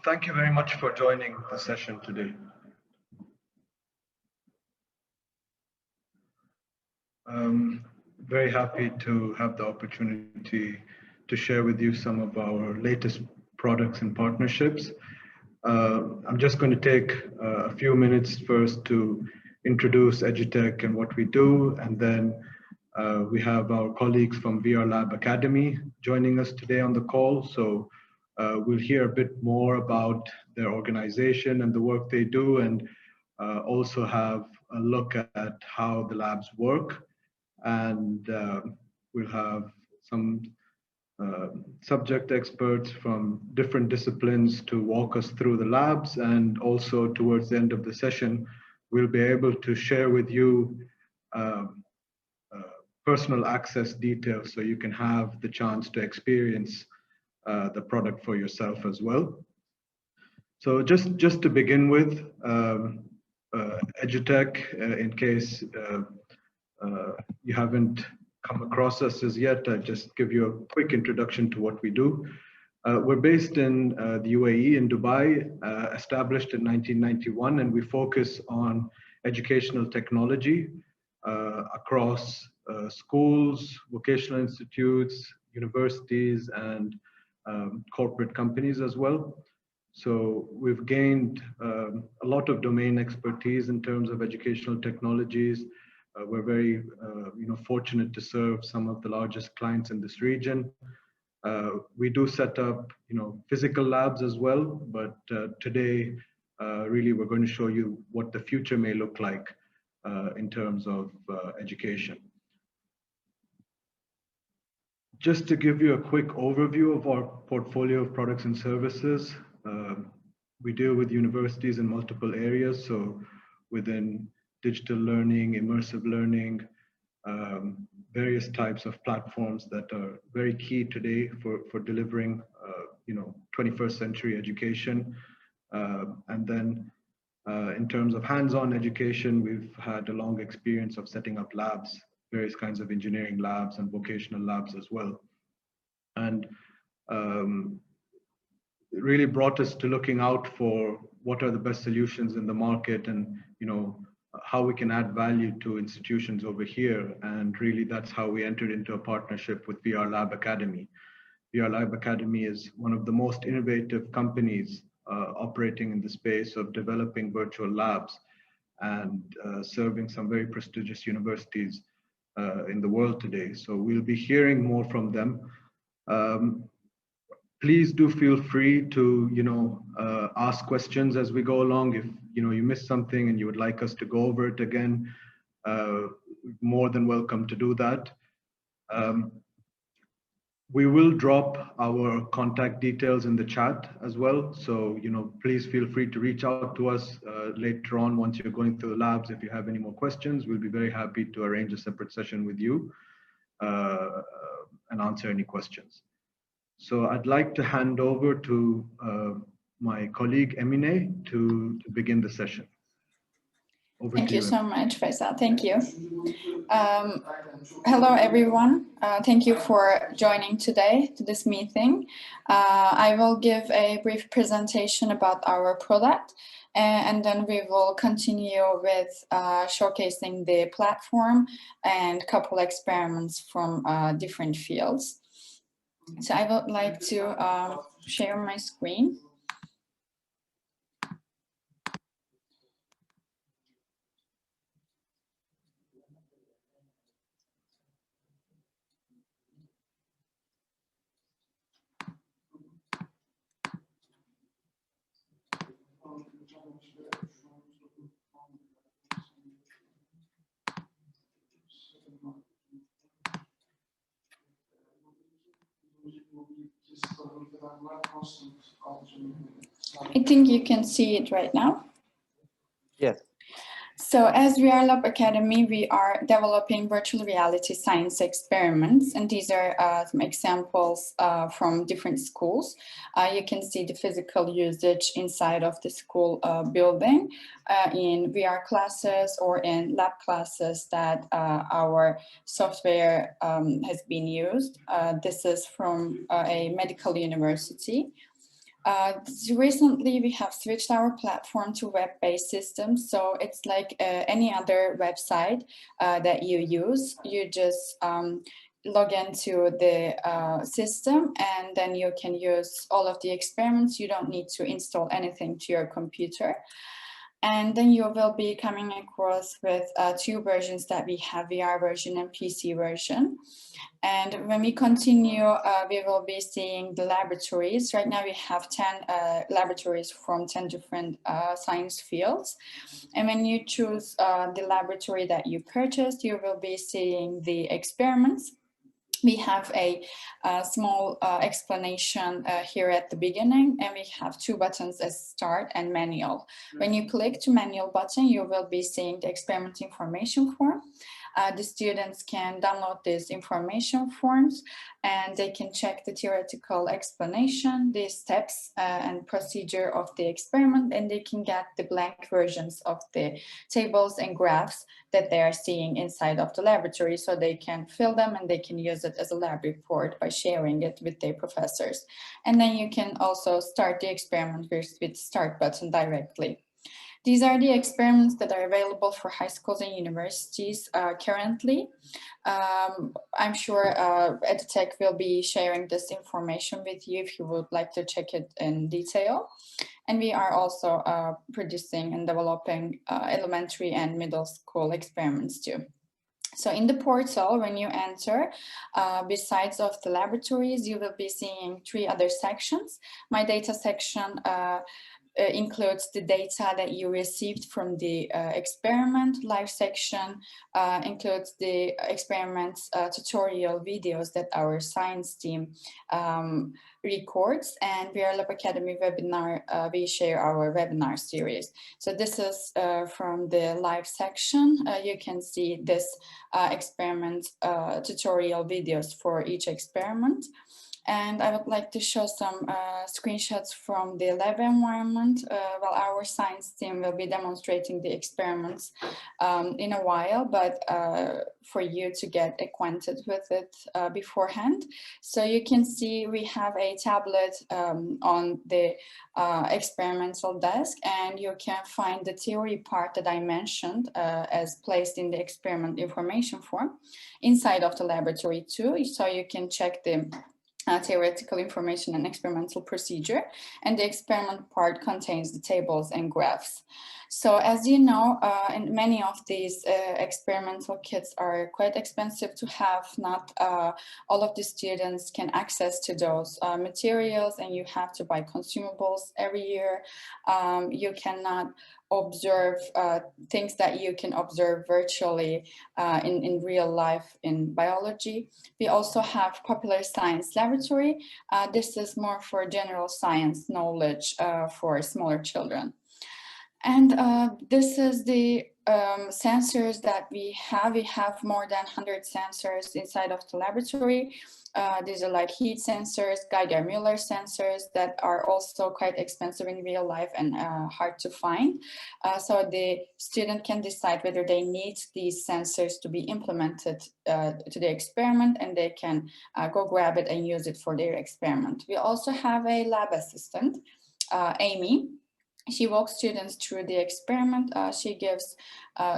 Thank you very much for joining the session today. Very happy to have the opportunity to share with you some of our latest products and partnerships. I'm just going to take a few minutes first to introduce Edutech and what we do, and then we have our colleagues from VR Lab Academy joining us today on the call. So we'll hear a bit more about their organization and the work they do, and also have a look at how the labs work. And we'll have some subject experts from different disciplines to walk us through the labs, and also towards the end of the session, we'll be able to share with you personal access details so you can have the chance to experience the product for yourself as well. So just to begin with, Edutech, in case you haven't come across us as yet, I'll just give you a quick introduction to what we do. We're based in the UAE, in Dubai, established in 1991, and we focus on educational technology across schools, vocational institutes, universities, and corporate companies as well. So we've gained a lot of domain expertise in terms of educational technologies. We're very fortunate to serve some of the largest clients in this region. We do set up physical labs as well, but today really we're going to show you what the future may look like in terms of education. Just to give you a quick overview of our portfolio of products and services, we deal with universities in multiple areas. So within digital learning, immersive learning, various types of platforms that are very key today for delivering 21st century education. And then in terms of hands-on education, we've had a long experience of setting up labs, various kinds of engineering labs and vocational labs as well. And it really brought us to looking out for what are the best solutions in the market, and how we can add value to institutions over here. And really that's how we entered into a partnership with VR Lab Academy. VR Lab Academy is one of the most innovative companies operating in the space of developing virtual labs and serving some very prestigious universities in the world today. So we'll be hearing more from them. Please do feel free to ask questions as we go along. If you missed something and you would like us to go over it again, more than welcome to do that. We will drop our contact details in the chat as well. So please feel free to reach out to us later on once you're going through the labs. If you have any more questions, we'll be very happy to arrange a separate session with you and answer any questions. So I'd like to hand over to my colleague Emine to begin the session. Thank you so much, Faisal. Thank you. Hello, everyone. Thank you for joining today to this meeting. I will give a brief presentation about our product, and then we will continue with showcasing the platform and a couple experiments from different fields. So I would like to share my screen. I think you can see it right now. Yes. So as VR Lab Academy, we are developing virtual reality science experiments, and these are some examples from different schools. You can see the physical usage inside of the school building in VR classes or in lab classes that our software has been used. This is from a medical university. Recently, we have switched our platform to web-based systems. So it's like any other website that you use. You just log into the system, and then you can use all of the experiments. You don't need to install anything to your computer. And then you will be coming across with two versions that we have, VR version and PC version. And when we continue, we will be seeing the laboratories. Right now we have 10 laboratories from 10 different science fields. And when you choose the laboratory that you purchased, you will be seeing the experiments. We have a small explanation here at the beginning, and we have two buttons as start and manual. When you click to manual button, you will be seeing the experiment information form. The students can download these information forms, and they can check the theoretical explanation, the steps and procedure of the experiment, and they can get the blank versions of the tables and graphs that they are seeing inside of the laboratory, so they can fill them and they can use it as a lab report by sharing it with their professors. And then you can also start the experiment with start button directly. These are the experiments that are available for high schools and universities currently. I'm sure Edutech will be sharing this information with you if you would like to check it in detail. And we are also producing and developing elementary and middle school experiments too. So in the portal, when you enter, besides of the laboratories, you will be seeing 3 other sections. My data section includes the data that you received from the experiment. Live section includes the experiments tutorial videos that our science team records, and VR Lab Academy webinar, we share our webinar series. So this is from the live section. You can see this experiment tutorial videos for each experiment. And I would like to show some screenshots from the lab environment while our science team will be demonstrating the experiments in a while, but for you to get acquainted with it beforehand. So you can see we have a tablet on the experimental desk, and you can find the theory part that I mentioned as placed in the experiment information form inside of the laboratory too. So you can check the theoretical information and experimental procedure, and the experiment part contains the tables and graphs. So as you know, and many of these experimental kits are quite expensive to have. Not all of the students can access to those materials, and you have to buy consumables every year. You cannot observe things that you can observe virtually in real life in biology. We also have Popular Science Laboratory. This is more for general science knowledge for smaller children. And this is the sensors that we have. We have more than 100 sensors inside of the laboratory. These are like heat sensors, Geiger-Müller sensors that are also quite expensive in real life and hard to find. So the student can decide whether they need these sensors to be implemented to the experiment, and they can go grab it and use it for their experiment. We also have a lab assistant, Amy. She walks students through the experiment. She gives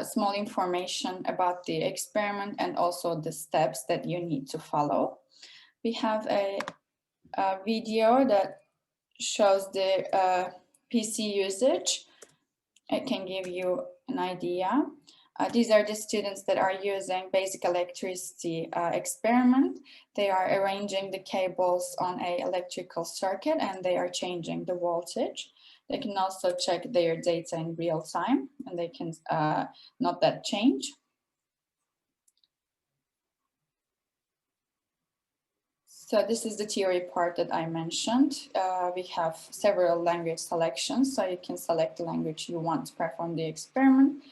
small information about the experiment and also the steps that you need to follow. We have a video that shows the PC usage. It can give you an idea. These are the students that are using basic electricity experiment. They are arranging the cables on an electrical circuit, and they are changing the voltage. They can also check their data in real time, and they can note that change. So this is the theory part that I mentioned. We have several language selections, so you can select the language you want to perform the experiment.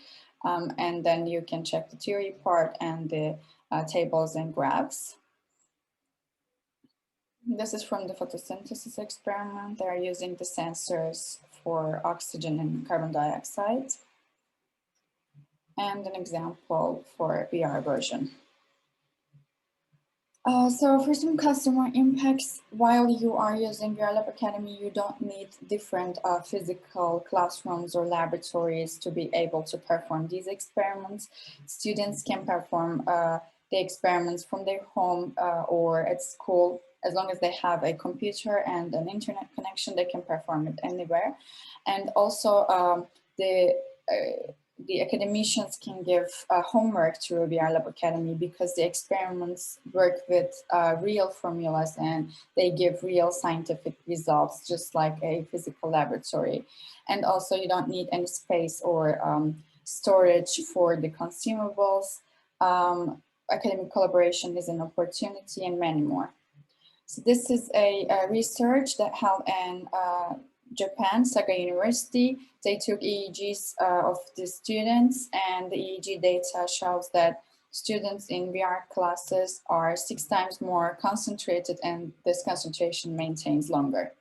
And then you can check the theory part and the tables and graphs. This is from the photosynthesis experiment. They are using the sensors for oxygen and carbon dioxide. And an example for VR version. So for some customer impacts, while you are using VR Lab Academy, you don't need different physical classrooms or laboratories to be able to perform these experiments. Students can perform the experiments from their home or at school. As long as they have a computer and an internet connection, they can perform it anywhere. And also the academicians can give homework to VR Lab Academy because the experiments work with real formulas and they give real scientific results, just like a physical laboratory. And also you don't need any space or storage for the consumables. Academic collaboration is an opportunity and many more. So this is a research that held in Japan, Saga University. They took EEGs of the students, and the EEG data shows that students in VR classes are 6 times more concentrated, and this concentration maintains longer.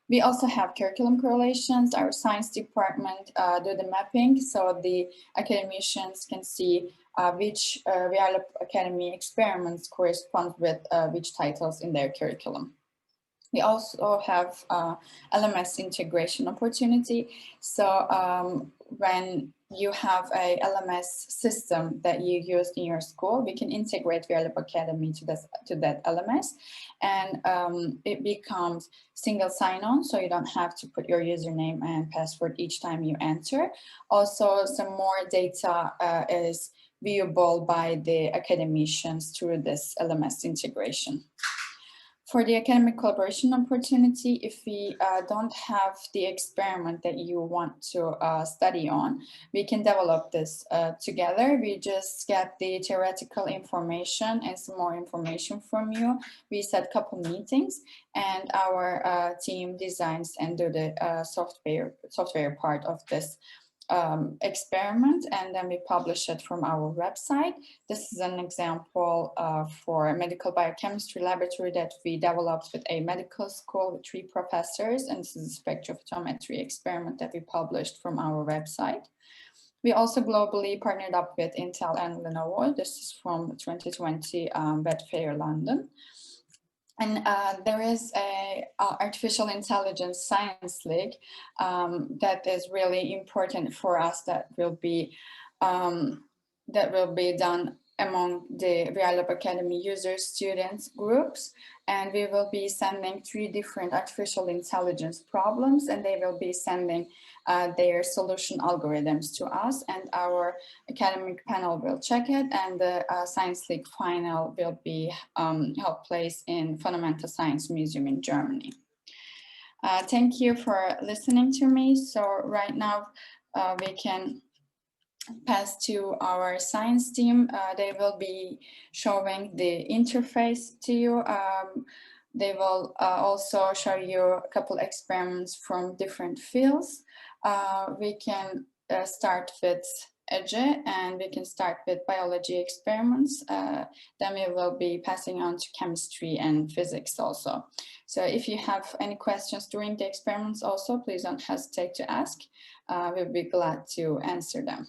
We also have curriculum correlations. Our science department do the mapping, so the academicians can see which VR Lab Academy experiments correspond with which titles in their curriculum. We also have LMS integration opportunity. So when you have a LMS system that you use in your school, we can integrate VR Lab Academy to that LMS, and it becomes single sign-on, so you don't have to put your username and password each time you enter. Also, some more data is viewable by the academicians through this LMS integration. For the academic collaboration opportunity, if we don't have the experiment that you want to study on, we can develop this together. We just get the theoretical information and some more information from you. We set a couple meetings, and our team designs and do the software part of this experiment, and then we publish it from our website. This is an example for a medical biochemistry laboratory that we developed with a medical school with 3 professors, and this is a spectrophotometry experiment that we published from our website. We also globally partnered up with Intel and Lenovo. This is from 2020 Vet Fair London. And there is a artificial intelligence science league that is really important for us, that will be done among the VR Lab Academy users, students, groups, and we will be sending 3 different artificial intelligence problems, and they will be sending their solution algorithms to us, and our academic panel will check it, and the Science League final will be held place in Fundamental Science Museum in Germany. Thank you for listening to me. So right now we can pass to our science team. They will be showing the interface to you. They will also show you a couple experiments from different fields. We can start with EGE, and we can start with biology experiments. Then we will be passing on to chemistry and physics also. So if you have any questions during the experiments also, please don't hesitate to ask. We'll be glad to answer them.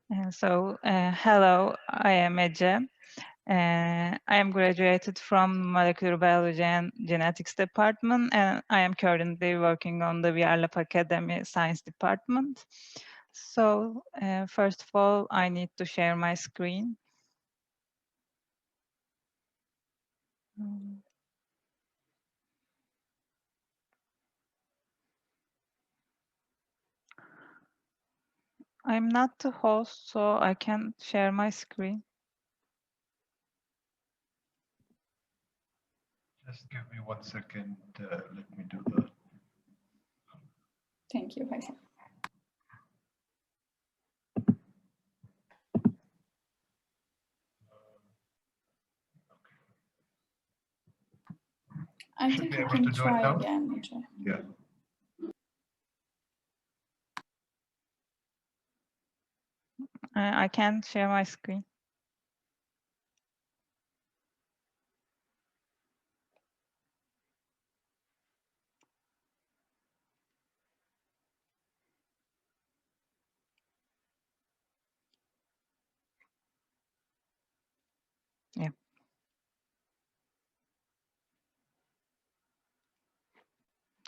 Hello, I am Ece. I am graduated from Molecular Biology and Genetics Department, and I am currently working on the VR Lab Academy Science Department. So first of all, I need to share my screen. I'm not the host, so I can't share my screen. Just give me 1 second. Let me do that. Thank you, Faisal. I think you can try again. Yeah. I can't share my screen. Yeah.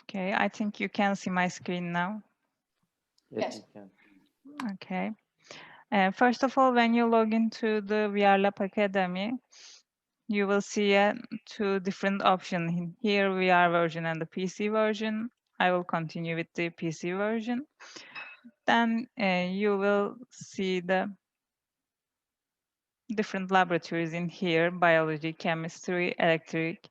Okay, I think you can see my screen now. Yes. You can. Okay. First of all, when you log into the VR Lab Academy, you will see two different options. Here, VR version and the PC version. I will continue with the PC version. Then you will see the different laboratories in here: biology, chemistry, electric.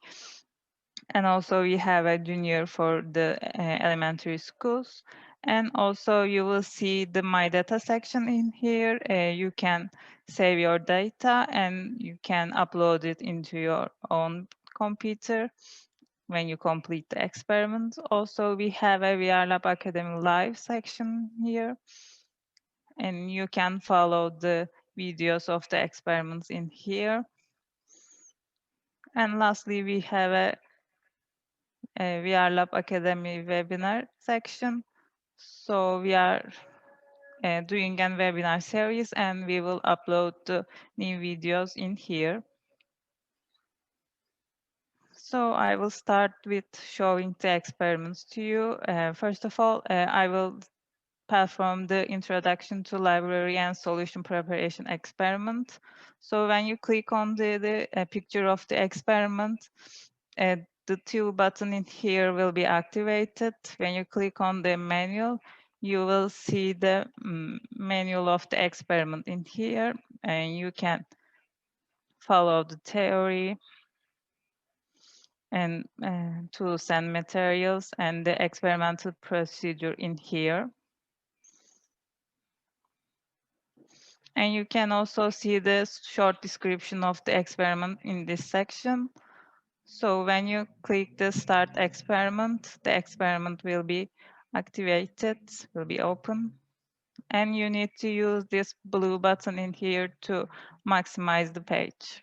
And also we have a junior for the elementary schools. And also you will see the My Data section in here. You can save your data and you can upload it into your own computer when you complete the experiment. Also, we have a VR Lab Academy Live section here. And you can follow the videos of the experiments in here. And lastly, we have a VR Lab Academy webinar section. So we are doing a webinar series and we will upload the new videos in here. So I will start with showing the experiments to you. First of all, I will perform the introduction to library and solution preparation experiment. So when you click on the picture of the experiment, the tool button in here will be activated. When you click on the manual, you will see the manual of the experiment in here, and you can follow the theory and tools and materials and the experimental procedure in here. And you can also see the short description of the experiment in this section. So when you click the start experiment, the experiment will be activated, will be open. And you need to use this blue button in here to maximize the page.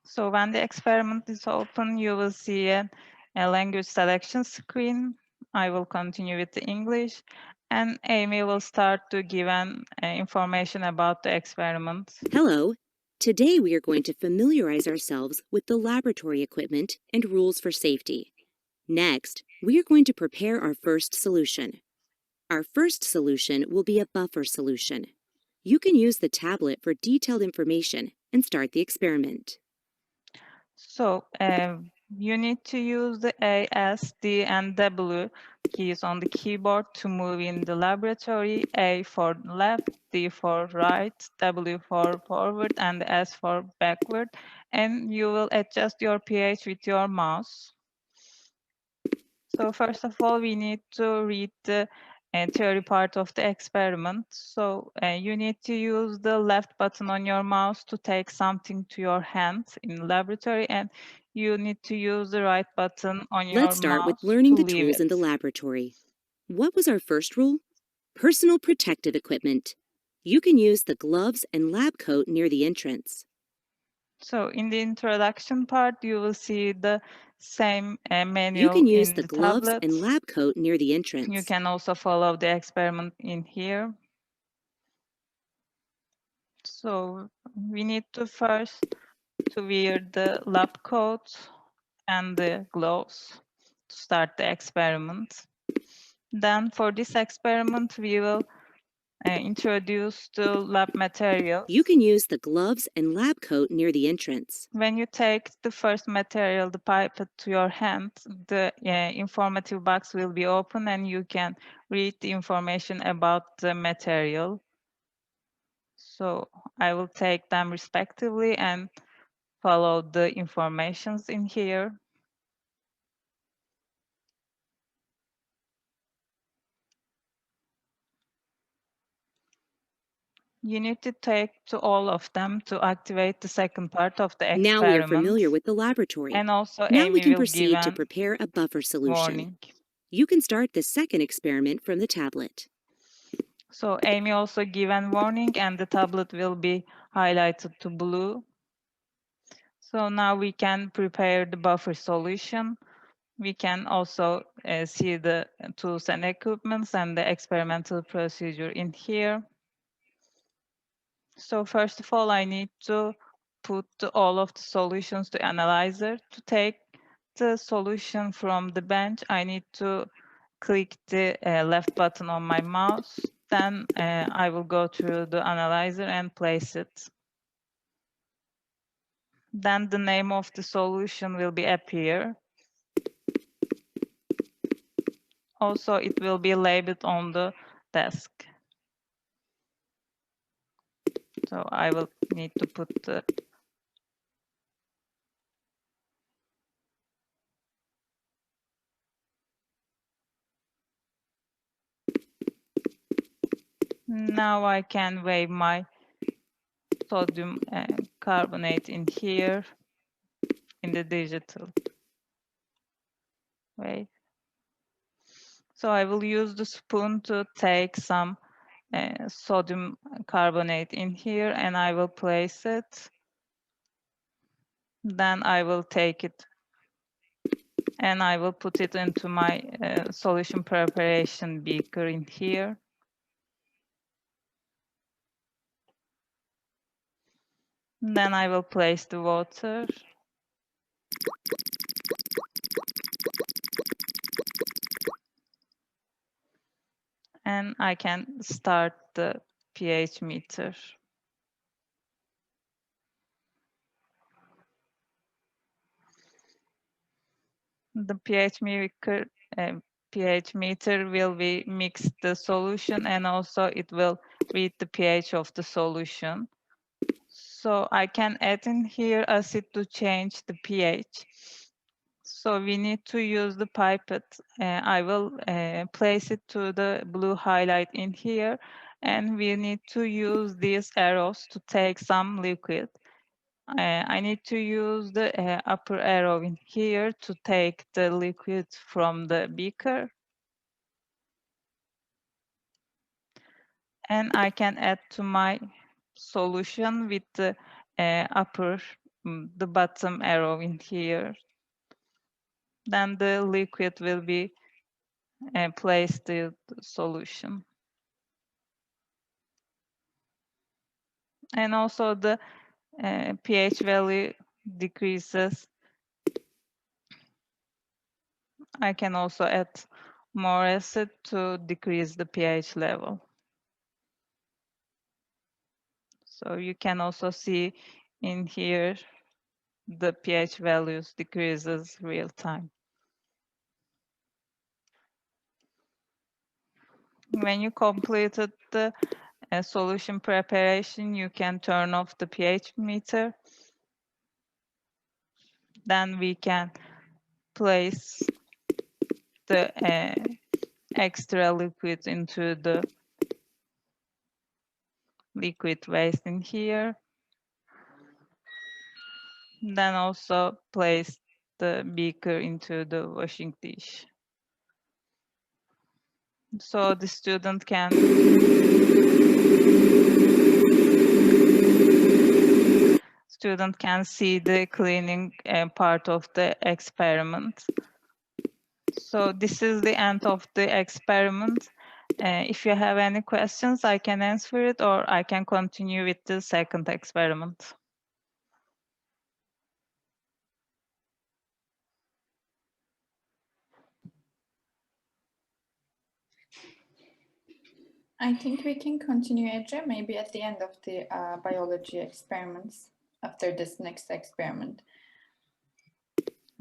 So when the experiment is open, you will see a language selection screen. I will continue with the English, and Amy will start to give information about the experiment. Hello. Today we are going to familiarize ourselves with the laboratory equipment and rules for safety. Next, we are going to prepare our first solution. Our first solution will be a buffer solution. You can use the tablet for detailed information and start the experiment. So you need to use the A, S, D, and W keys on the keyboard to move in the laboratory. A for left, D for right, W for forward, and S for backward. And you will adjust your pH with your mouse. So first of all, we need to read the theory part of the experiment. So you need to use the left button on your mouse to take something to your hand in the laboratory, and you need to use the right button on your mouse. Let's start with learning to the leave tools in it. the laboratory. What was our first rule? Personal protective equipment. You can use the gloves and lab coat near the entrance. So in the introduction part, you will see the same manual You can use in the the gloves tablet. and lab coat near the entrance. You can also follow the experiment in here. So we need to first to wear the lab coat and the gloves to start the experiment. Then for this experiment, we will introduce the lab materials. You can use the gloves and lab coat near the entrance. When you take the first material, the pipette, to your hand, the informative box will be open and you can read the information about the material. So I will take them respectively and follow the informations in here. You need to take to all of them to activate the second part of the experiment. Now we are familiar with the laboratory. And also Now Amy we can will give proceed to an prepare a buffer solution. warning. You can start the second experiment from the tablet. So Amy also give an warning and the tablet will be highlighted to blue. So now we can prepare the buffer solution. We can also see the tools and equipments and the experimental procedure in here. So first of all, I need to put all of the solutions to analyzer. To take the solution from the bench, I need to click the left button on my mouse. Then I will go to the analyzer and place it. Then the name of the solution will be appear. Also, it will be labeled on the desk. So I will need to put the now I can weigh my sodium carbonate in here in the digital way. So I will use the spoon to take some sodium carbonate in here and I will place it. Then I will take it and I will put it into my solution preparation beaker in here. Then I will place the water. And I can start the pH meter. The pH meter will be mix the solution and also it will read the pH of the solution. So I can add in here acid to change the pH. So we need to use the pipette. I will place it to the blue highlight in here and we need to use these arrows to take some liquid. I need to use the upper arrow in here to take the liquid from the beaker. And I can add to my solution with the the bottom arrow in here. Then the liquid will be placed in the solution. And also the pH value decreases. I can also add more acid to decrease the pH level. So you can also see in here the pH values decreases real time. When you completed the solution preparation, you can turn off the pH meter. Then we can place the extra liquid into the liquid waste in here. Then also place the beaker into the washing dish. So the student can see the cleaning part of the experiment. So this is the end of the experiment. If you have any questions, I can answer it or I can continue with the second experiment. I think we can continue, Ece, maybe at the end of the biology experiments, after this next experiment.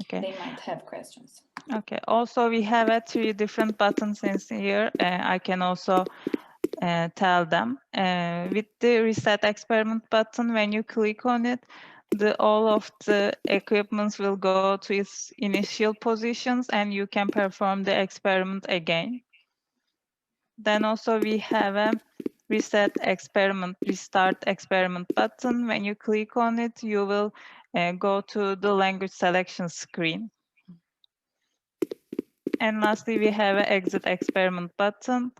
Okay. They might have questions. Okay, also we have 3 different buttons in here. I can also tell them. With the reset experiment button, when you click on it, all of the equipments will go to its initial positions and you can perform the experiment again. Then also we have a restart experiment button. When you click on it, you will go to the language selection screen. And lastly, we have an exit experiment button.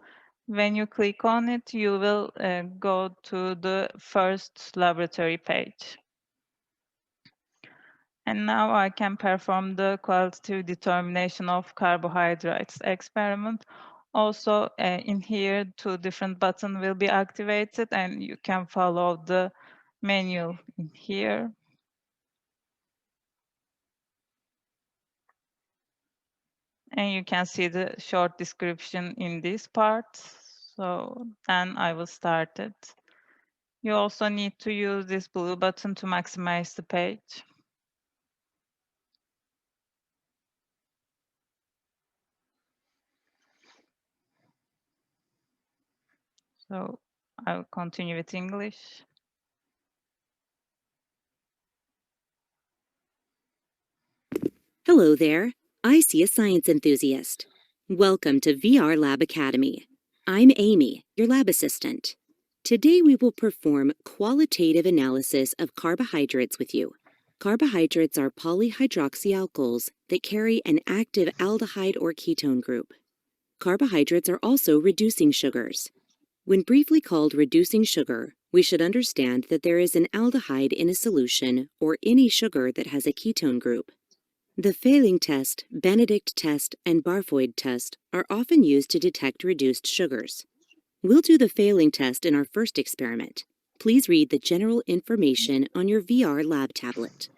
When you click on it, you will go to the first laboratory page. And now I can perform the qualitative determination of carbohydrates experiment. Also, in here, 2 different buttons will be activated and you can follow the manual in here. And you can see the short description in this part. So then I will start it. You also need to use this blue button to maximize the page. So I will continue with English. Hello there. I see a science enthusiast. Welcome to VR Lab Academy. I'm Amy, your lab assistant. Today we will perform qualitative analysis of carbohydrates with you. Carbohydrates are polyhydroxyalkyls that carry an active aldehyde or ketone group. Carbohydrates are also reducing sugars. When briefly called reducing sugar, we should understand that there is an aldehyde in a solution or any sugar that has a ketone group. The Fehling test, Benedict test, and Barfoed test are often used to detect reduced sugars. We'll do the Fehling test in our first experiment. Please read the general information on your VR lab tablet.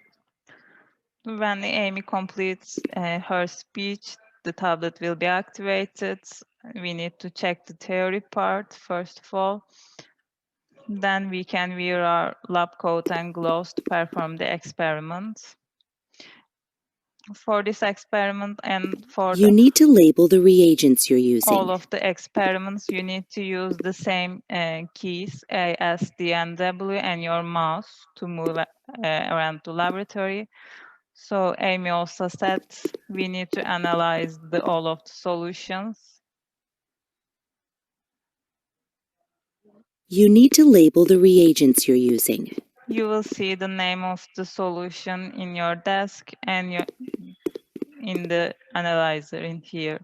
When Amy completes her speech, the tablet will be activated. We need to check the theory part first of all. Then we can wear our lab coat and gloves to perform the experiment. For this experiment and for You need to label the reagents you're all using. of the experiments, you need to use the same keys, A, S, D, and W, and your mouse to move around the laboratory. So Amy also said we need to analyze all of the solutions. You need to label the reagents you're using. You will see the name of the solution in your desk and in the analyzer in here.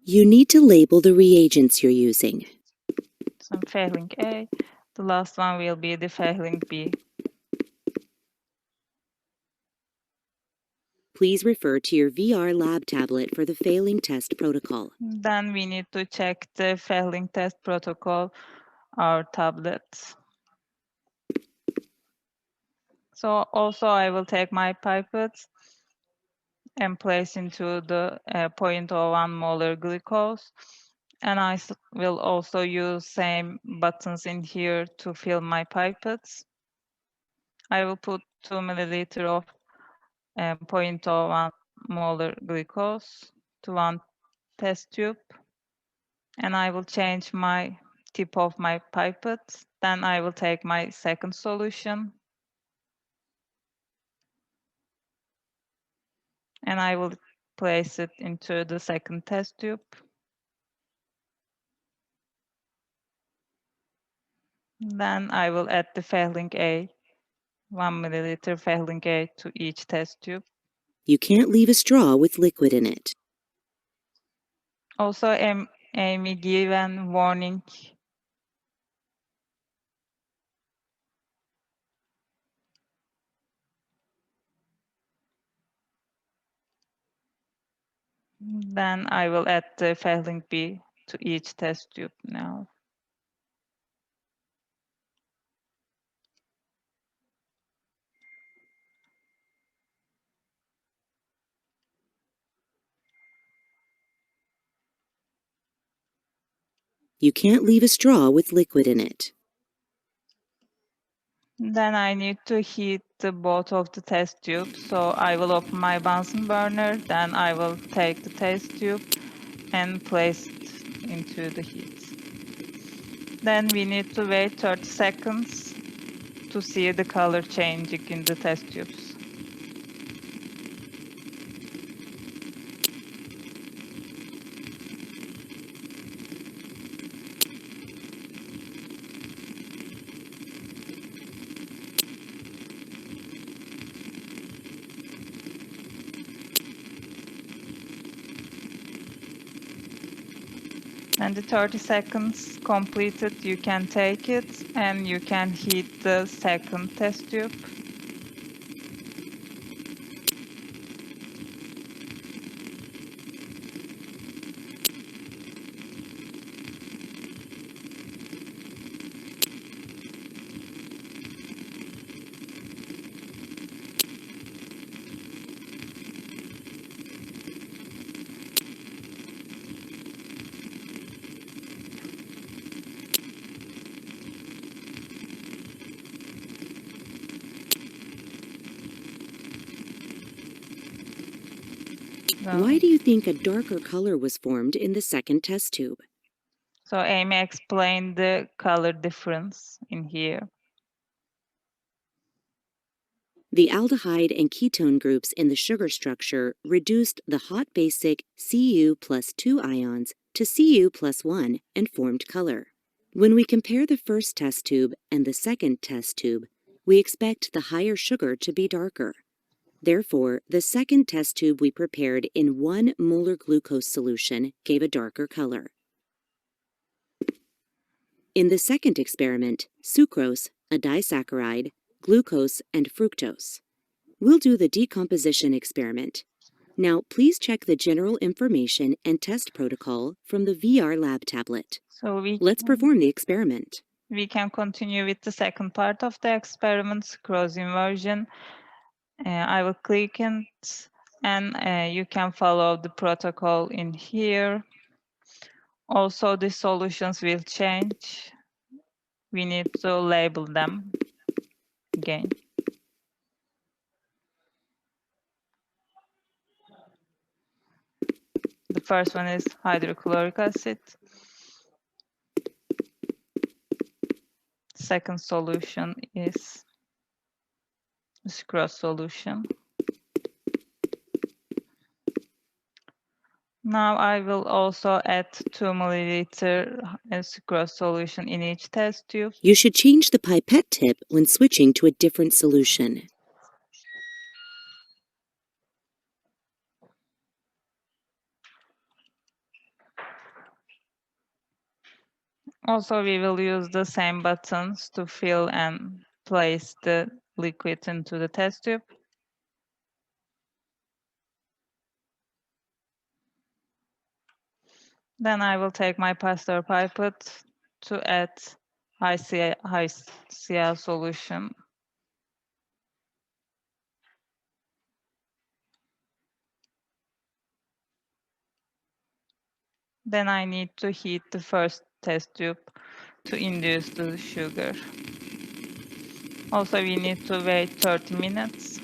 You need to label the reagents you're using. Some Fehling A. The last one will be the Fehling B. Please refer to your VR lab tablet for the Fehling test protocol. Then we need to check the Fehling test protocol, our tablets. So also I will take my pipettes and place into the 0.01 molar glucose. And I will also use same buttons in here to fill my pipettes. I will put 2 milliliter of 0.01 molar glucose to one test tube. And I will change my tip of my pipette. Then I will take my second solution. And I will place it into the second test tube. Then I will add the Fehling A, 1 milliliter Fehling A to each test tube. You can't leave a straw with liquid in it. Also, Amy given warning. Then I will add the Fehling B to each test tube now. You can't leave a straw with liquid in it. Then I need to heat both of the test tubes. So I will open my Bunsen burner. Then I will take the test tube and place it into the heat. Then we need to wait 30 seconds to see the color changing in the test tubes. And the 30 seconds completed, you can take it and you can heat the second test tube. Why do you think a darker color was formed in the second test tube? So Amy explained the color difference in here. The aldehyde and ketone groups in the sugar structure reduced the hot basic Cu+2 ions to Cu+1 and formed color. When we compare the first test tube and the second test tube, we expect the higher sugar to be darker. Therefore, the second test tube we prepared in 1 molar glucose solution gave a darker color. In the second experiment, sucrose, a disaccharide, glucose, and fructose. We'll do the decomposition experiment. Now, please check the general information and test protocol from the VR lab tablet. So Let's perform the experiment. we can continue with the second part of the experiment, cross inversion. I will click it and you can follow the protocol in here. Also, the solutions will change. We need to label them again. The first one is hydrochloric acid. Second solution is sucrose solution. Now I will also add 2 milliliter sucrose solution in each test tube. You should change the pipette tip when switching to a different solution. Also, we will use the same buttons to fill and place the liquid into the test tube. Then I will take my Pasteur pipette to add HCl solution. Then I need to heat the first test tube to induce the sugar. Also, we need to wait 30 minutes.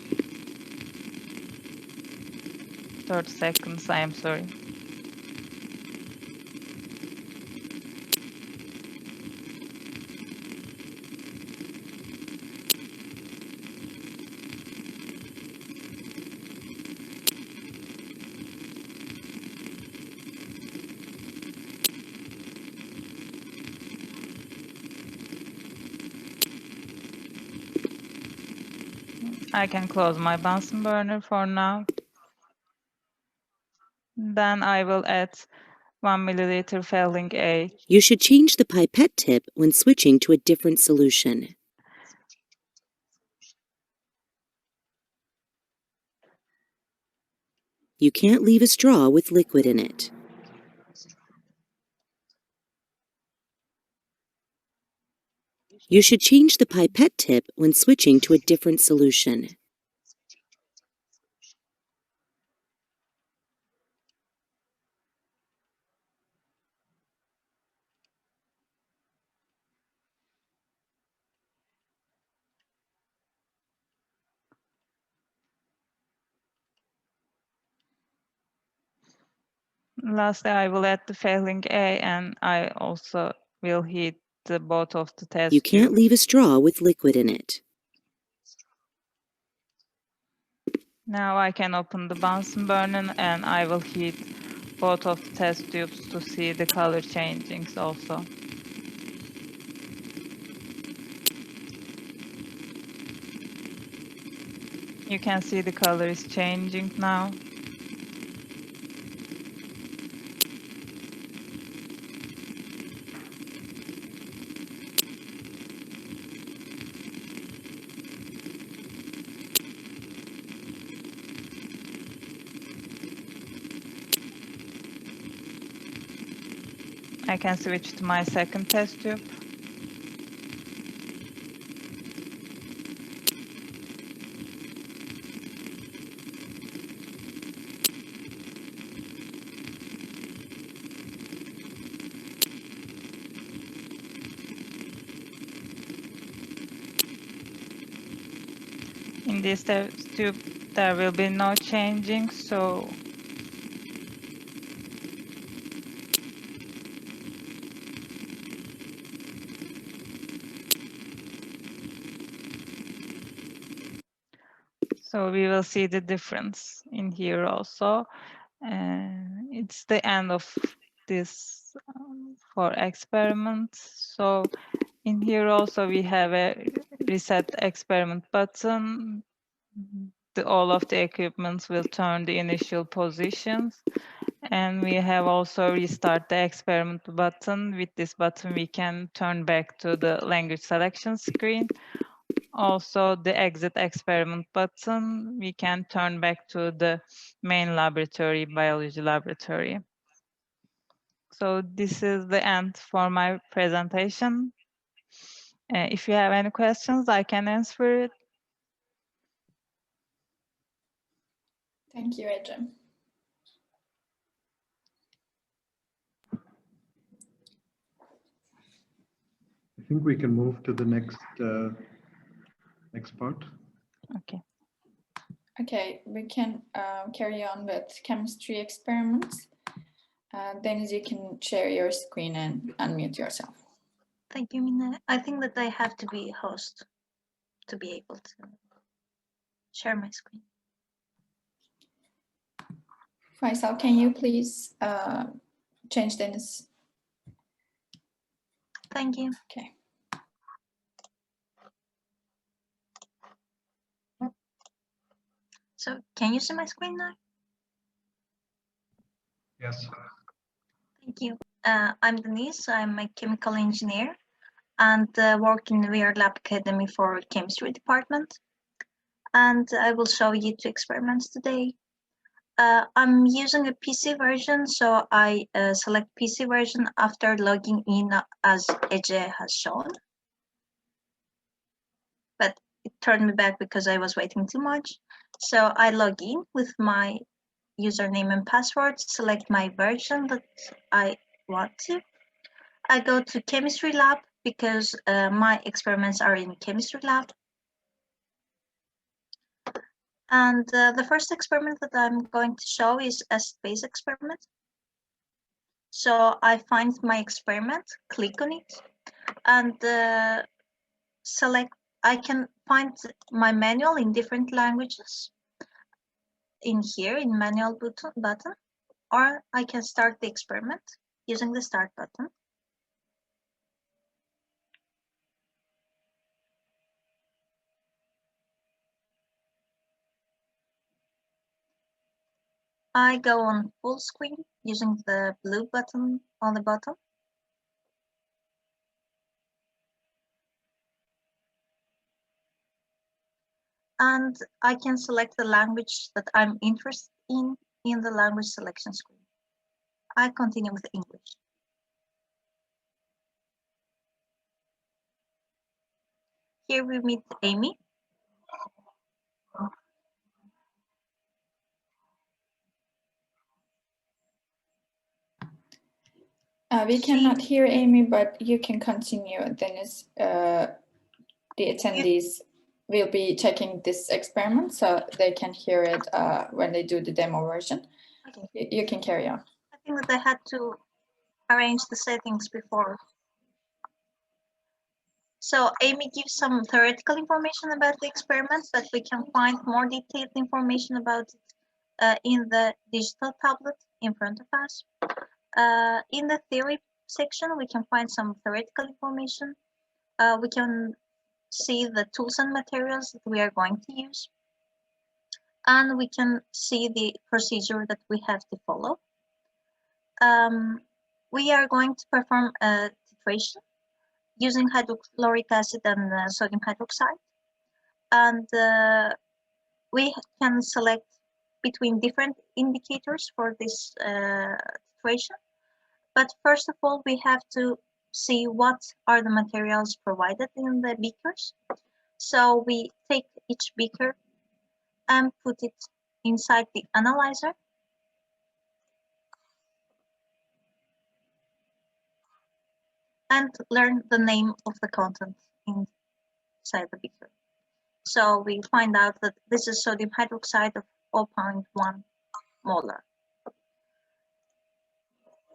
30 seconds, I am sorry. I can close my Bunsen burner for now. Then I will add 1 milliliter Phelling A. You should change the pipette tip when switching to a different solution. You can't leave a straw with liquid in it. You should change the pipette tip when switching to a different solution. Lastly, I will add the Phelling A and I also will heat the both of the test You can't tube. leave a straw with liquid in it. Now I can open the Bunsen burner and I will heat both of the test tubes to see the color changings also. You can see the color is changing now. I can switch to my second test tube. In this test tube, there will be no changing, so we will see the difference in here also. It's the end of this for experiment. So in here also we have a reset experiment button. All of the equipments will turn the initial positions. And we have also restart the experiment button. With this button, we can turn back to the language selection screen. Also, the exit experiment button, we can turn back to the main laboratory, biology laboratory. So this is the end for my presentation. If you have any questions, I can answer it. Thank you, Ece. I think we can move to the next part. Okay. Okay, we can carry on with chemistry experiments. Deniz, you can share your screen and unmute yourself. Thank you, Mina. I think that I have to be host to be able to share my screen. Faisal, can you please change Deniz? Thank you. Okay. So can you see my screen now? Yes. Thank you. I'm Denise. I'm a chemical engineer and work in VR Lab Academy for chemistry department. And I will show you two experiments today. I'm using a PC version, so I select PC version after logging in as Ece has shown. But it turned me back because I was waiting too much. So I log in with my username and password, select my version that I want to. I go to chemistry lab because my experiments are in chemistry lab. And the first experiment that I'm going to show is a space experiment. So I find my experiment, click on it, and select. I can find my manual in different languages in here in manual button, or I can start the experiment using the start button. I go on full screen using the blue button on the bottom. And I can select the language that I'm interested in the language selection screen. I continue with English. Here we meet Amy. We cannot hear Amy, but you can continue. Deniz, the attendees will be checking this experiment so they can hear it when they do the demo version. Okay. You can carry on. I think that I had to arrange the settings before. So Amy gives some theoretical information about the experiment, but we can find more detailed information about it in the digital tablet in front of us. In the theory section, we can find some theoretical information. We can see the tools and materials that we are going to use. And we can see the procedure that we have to follow. We are going to perform a titration using hydrochloric acid and sodium hydroxide. And we can select between different indicators for this titration. But first of all, we have to see what are the materials provided in the beakers. So we take each beaker and put it inside the analyzer. And learn the name of the content inside the beaker. So we find out that this is sodium hydroxide of 0.1 molar.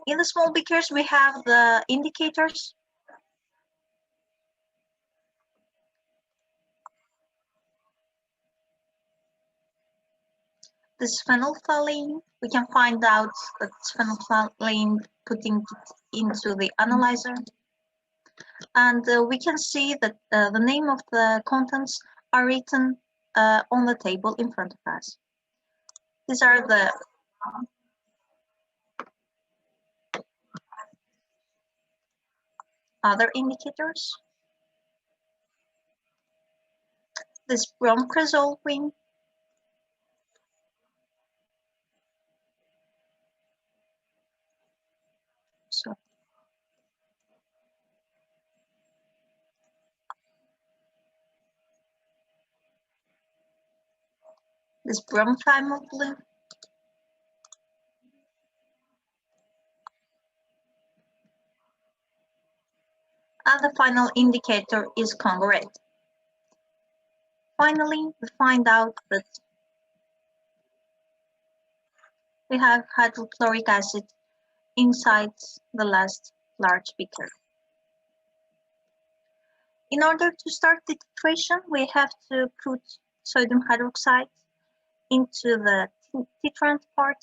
In the small beakers, we have the indicators. This phenolphthalein, we can find out that phenolphthalein putting it into the analyzer. And we can see that the name of the contents are written on the table in front of us. These are the other indicators. This bromcrazole ring. So this bromthymol blue. And the final indicator is Congo red. Finally, we find out that we have hydrochloric acid inside the last large beaker. In order to start the titration, we have to put sodium hydroxide into the titrant part.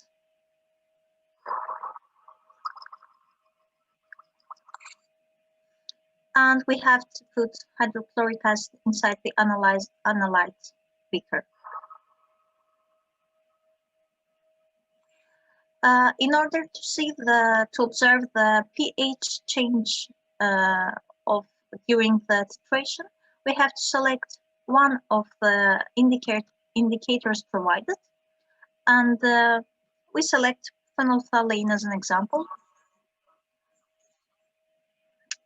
And we have to put hydrochloric acid inside the analyte beaker. In order to observe the pH change during the titration, we have to select one of the indicators provided, and we select phenolphthalein as an example.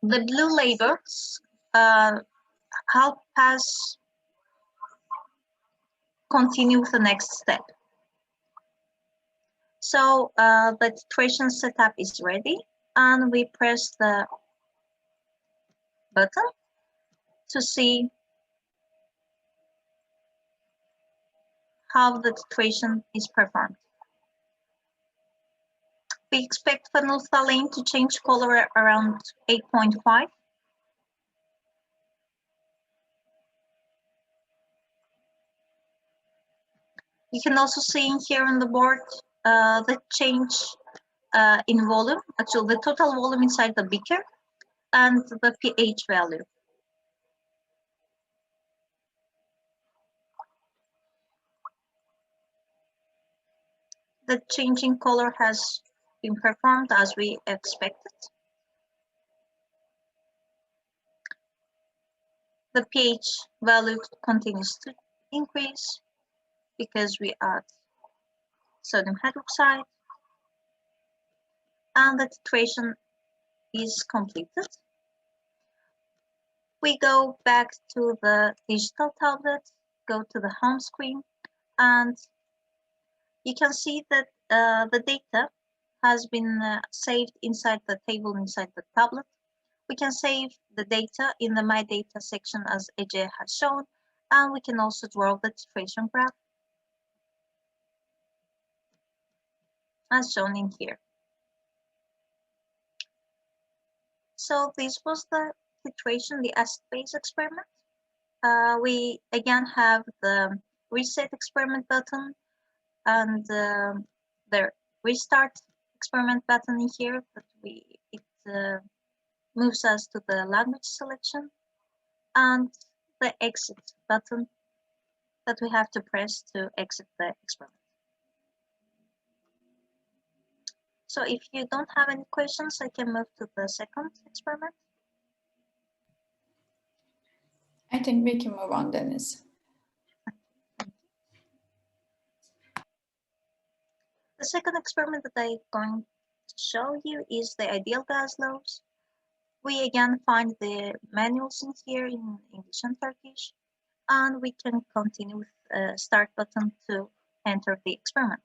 The blue labels help us continue with the next step. So the titration setup is ready, and we press the button to see how the titration is performed. We expect phenolphthalein to change color around 8.5. You can also see in here on the board the change in volume, actually the total volume inside the beaker, and the pH value. The change in color has been performed as we expected. The pH value continues to increase because we add sodium hydroxide, and the titration is completed. We go back to the digital tablet, go to the home screen, and you can see that the data has been saved inside the table inside the tablet. We can save the data in the My Data section as Ece has shown, and we can also draw the titration graph as shown in here. So this was the titration, the acid-base experiment. We again have the reset experiment button and the restart experiment button in here, but it moves us to the language selection, and the exit button that we have to press to exit the experiment. So if you don't have any questions, I can move to the second experiment. I think we can move on, Dennis. The second experiment that I'm going to show you is the ideal gas laws. We again find the manuals in here in English and Turkish, and we can continue with start button to enter the experiment.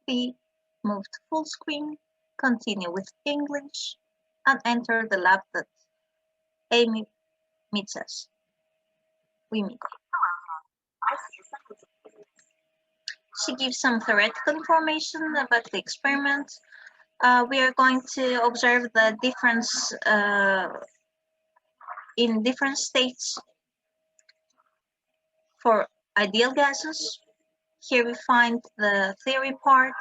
We move to full screen, continue with English, and enter the lab that Amy meets us. We meet. She gives some theoretical information about the experiment. We are going to observe the difference in different states for ideal gases. Here we find the theory part,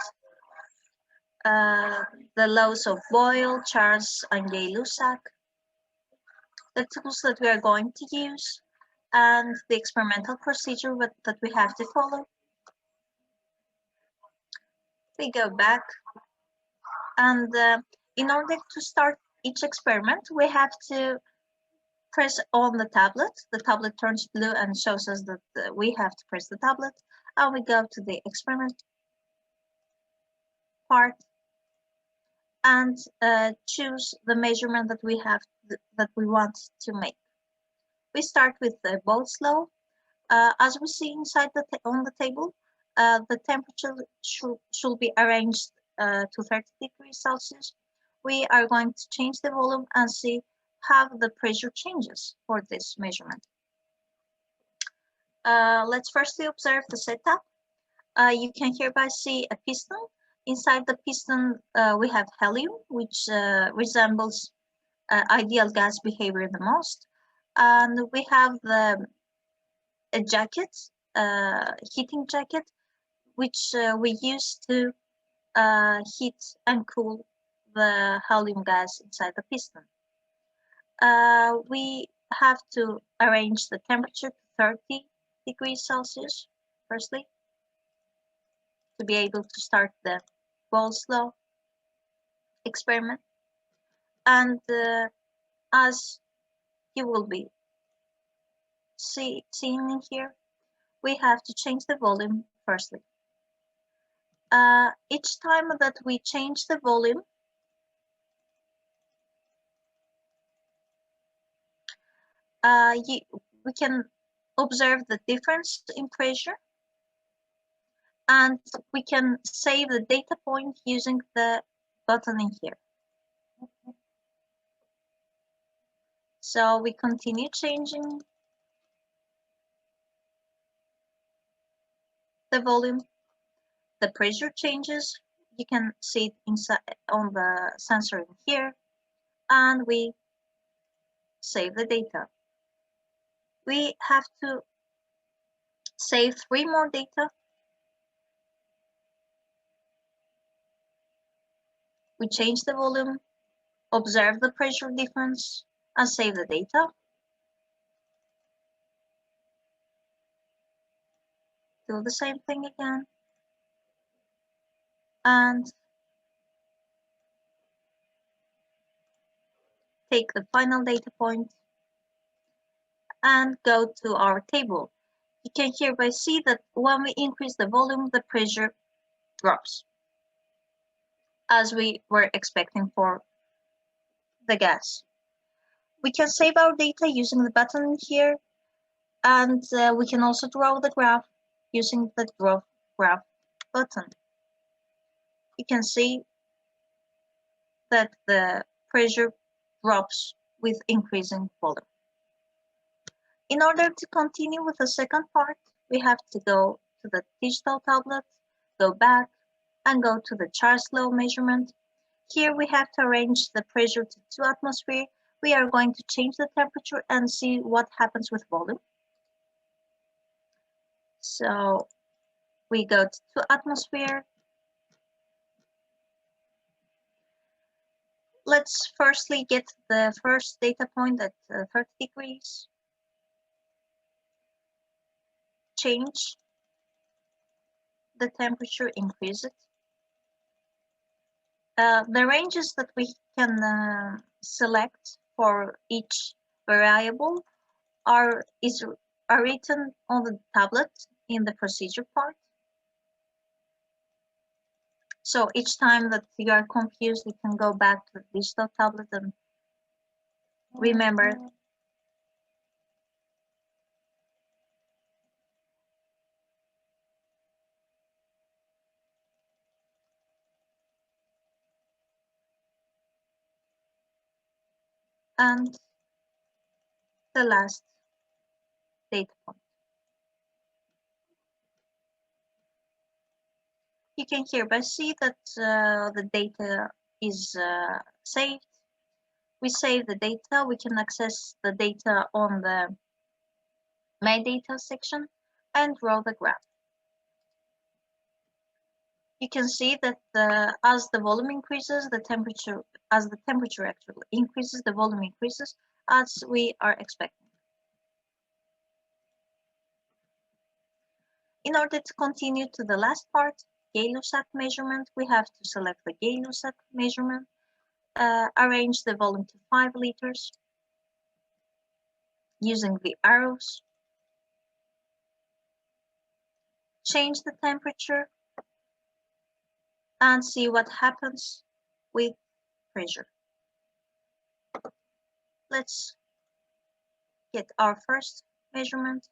the laws of Boyle, Charles, and Gay-Lussac, the tools that we are going to use, and the experimental procedure that we have to follow. We go back, and in order to start each experiment, we have to press on the tablet. The tablet turns blue and shows us that we have to press the tablet, and we go to the experiment part and choose the measurement that we have that we want to make. We start with the Boyle's law. As we see inside on the table, the temperature should be arranged to 30 degrees Celsius. We are going to change the volume and see how the pressure changes for this measurement. Let's firstly observe the setup. You can hereby see a piston. Inside the piston, we have helium, which resembles ideal gas behavior the most. And we have a jacket, heating jacket, which we use to heat and cool the helium gas inside the piston. We have to arrange the temperature to 30 degrees Celsius, firstly, to be able to start the Boyle's law experiment. And as you will be seeing in here, we have to change the volume firstly. Each time that we change the volume, we can observe the difference in pressure, and we can save the data point using the button in here. So we continue changing the volume. The pressure changes. You can see it inside on the sensor in here, and we save the data. We have to save 3 more data. We change the volume, observe the pressure difference, and save the data. Do the same thing again. And take the final data point and go to our table. You can hereby see that when we increase the volume, the pressure drops, as we were expecting for the gas. We can save our data using the button here, and we can also draw the graph using the draw graph button. You can see that the pressure drops with increasing volume. In order to continue with the second part, we have to go to the digital tablet, go back, and go to the Charles law measurement. Here we have to arrange the pressure to 2 atmosphere. We are going to change the temperature and see what happens with volume. So we go to 2 atmosphere. Let's firstly get the first data point at 30 degrees. change the temperature, increase it. The ranges that we can select for each variable are written on the tablet in the procedure part. So each time that you are confused, you can go back to the digital tablet and remember. And the last data point. You can hereby see that the data is saved. We save the data. We can access the data on the My Data section and draw the graph. You can see that as the volume increases, the temperature actually increases, the volume increases as we are expecting. In order to continue to the last part, Gay-Lussac measurement, we have to select the Gay-Lussac measurement, arrange the volume to 5 liters using the arrows, change the temperature, and see what happens with pressure. Let's get our first measurement.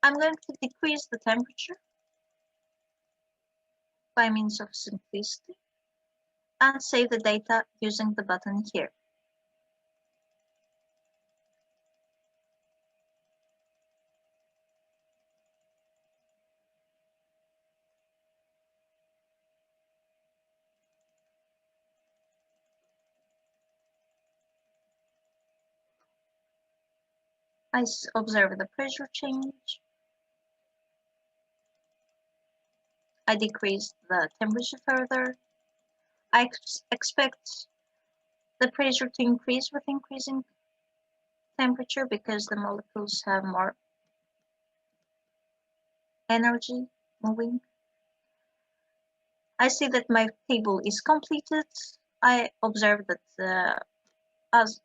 I'm going to decrease the temperature by means of simplicity and save the data using the button here. I observe the pressure change. I decrease the temperature further. I expect the pressure to increase with increasing temperature because the molecules have more energy moving. I see that my table is completed. I observe that as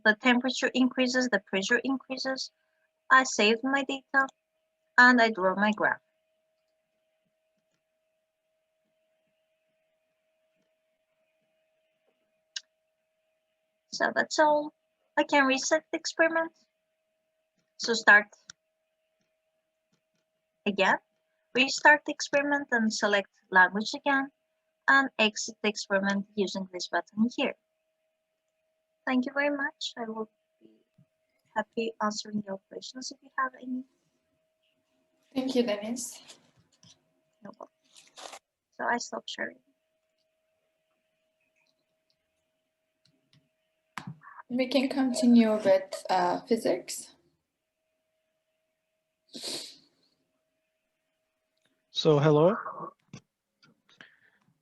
the temperature increases, the pressure increases. I saved my data and I draw my graph. So that's all. I can reset the experiment. So start again, restart the experiment and select language again and exit the experiment using this button here. Thank you very much. I will be happy answering your questions if you have any. Thank you, Denise. No problem. So I stop sharing. We can continue with physics. So hello,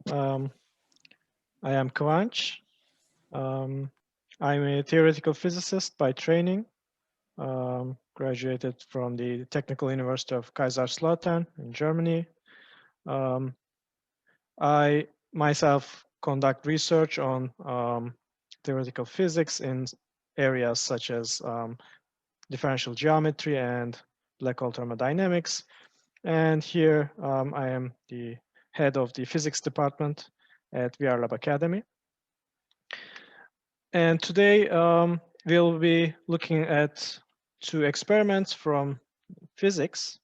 I am Kıvanç. I'm a theoretical physicist by training. Graduated from the Technical University of Kaiserslautern in Germany. I myself conduct research on theoretical physics in areas such as differential geometry and black hole thermodynamics. And here I am the head of the physics department at VR Lab Academy. And today we'll be looking at 2 experiments from physics.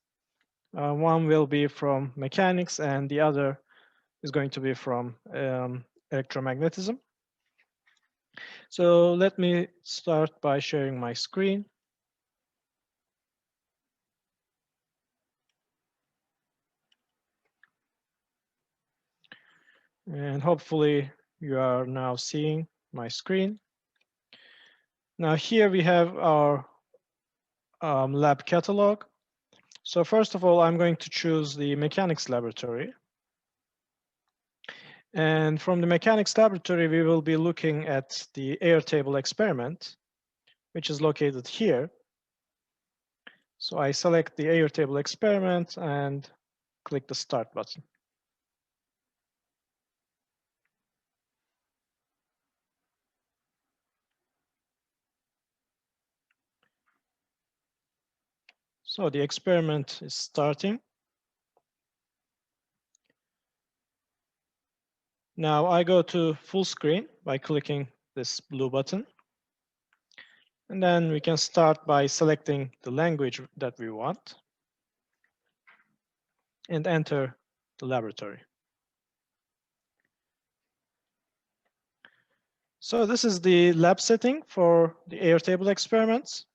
One will be from mechanics and the other is going to be from electromagnetism. So let me start by sharing my screen. And hopefully you are now seeing my screen. Now here we have our lab catalog. So first of all, I'm going to choose the mechanics laboratory. And from the mechanics laboratory, we will be looking at the Airtable experiment, which is located here. So I select the Airtable experiment and click the Start button. So the experiment is starting. Now I go to full screen by clicking this blue button. And then we can start by selecting the language that we want and enter the laboratory. So this is the lab setting for the Airtable experiments.